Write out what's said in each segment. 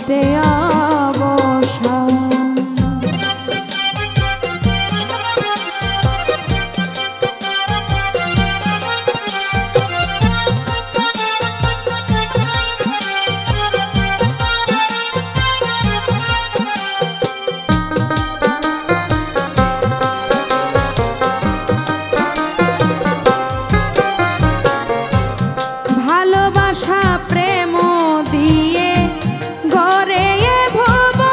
ঘটে অবসান। ভালোবাসা প্রেম দিয়ে গড়ে এ ভুবন,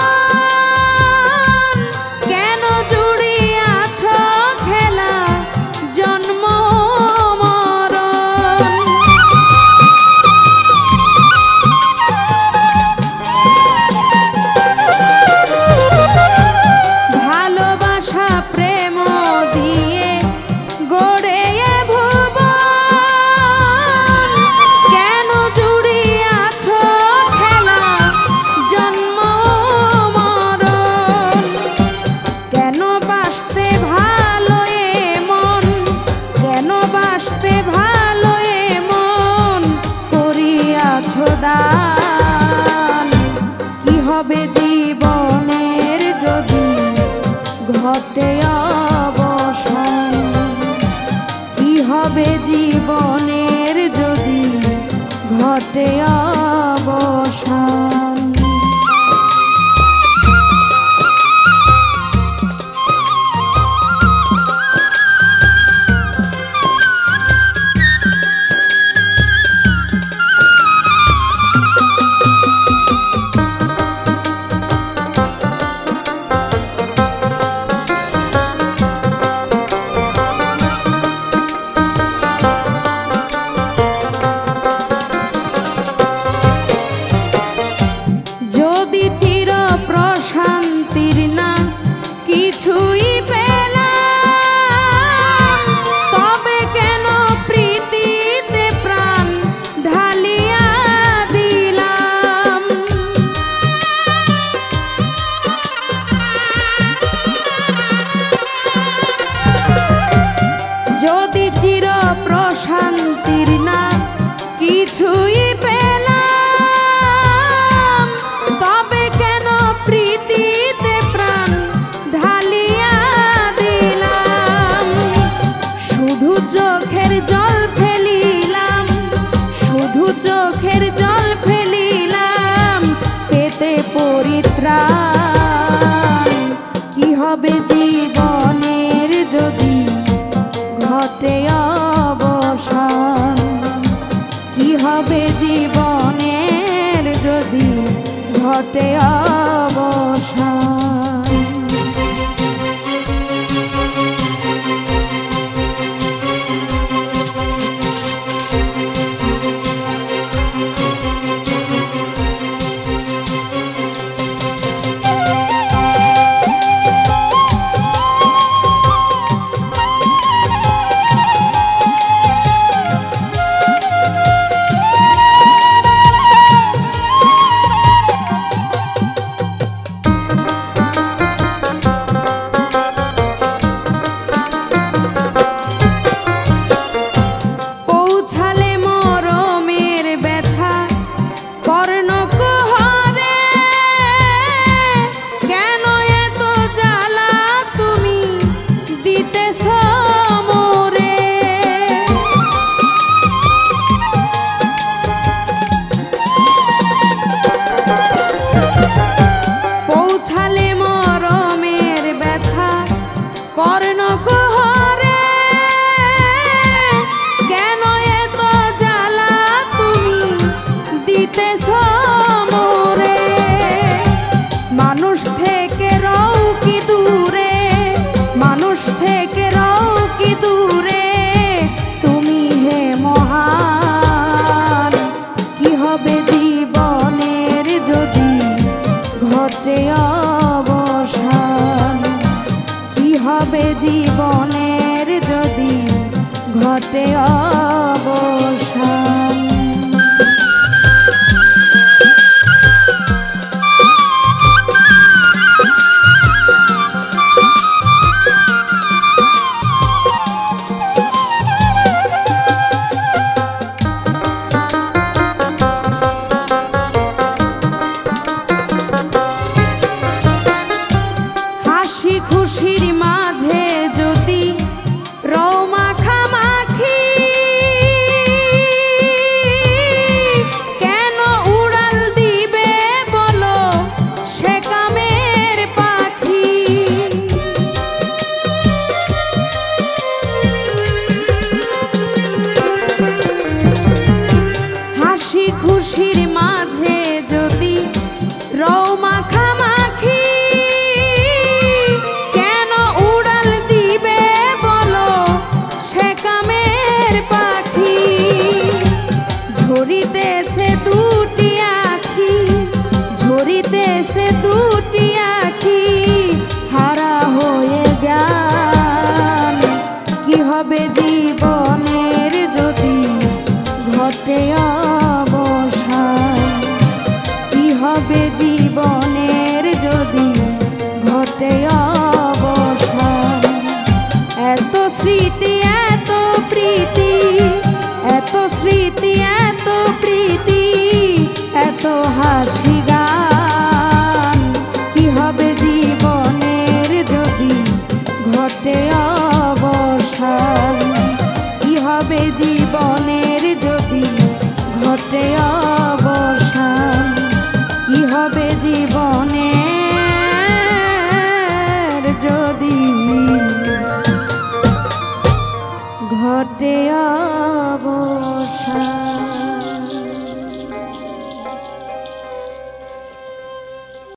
কেন জুড়িয়াছ খেলা জন্ম মরণ। ভালোবাসা প্রেম দিয়ে গড়ে এ ভুবন, কেন জুড়িয়াছ খেলা জন্ম মরণ। কেন বাসতে ভালো এ মন, কেন বাসতে ভালো এ মন করিয়াছ দান। কি হবে জীবনের যদি ঘটে অবসান, কি হবে জীবনের যদি ঘটে অবসান। যদি চির প্রশান্তির না কিছুই পেলাম, তবে কেন প্রীতিতে প্রাণ ঢালিয়া দিলাম। যদি চির প্রশান্তির না কিছুই পেলাম, তবে কেন প্রীতিতে প্রাণ ঢালিয়া দিলাম। শুধু চোখের জল ফেলিলাম, শুধু চোখের জল ফেলিলাম পেতে পরিত্রাণ। কি হবে জীবনের যদি ঘটে অবসান, কি হবে জীবনের যদি ঘটে অবসান। থেকে রও কি দূরে তুমি হে মহান। কি হবে জীবনের যদি ঘটে অবসান, কি হবে জীবনের যদি ঘটে অবসান। খুশির মাঝে যদি রও মাখামাখি, কেন উড়াল দিবে বলো সে কামের পাখি। ঝরিতেছে দুটি আখি, ঝরিতেছে দুটি আখি, হারা হয়ে গেল। কি হবে জীবনের যদি ঘটে অবসান, কি হবে জীবনের যদি ঘটে অবসান। এত স্মৃতি এত প্রীতি, এত স্মৃতি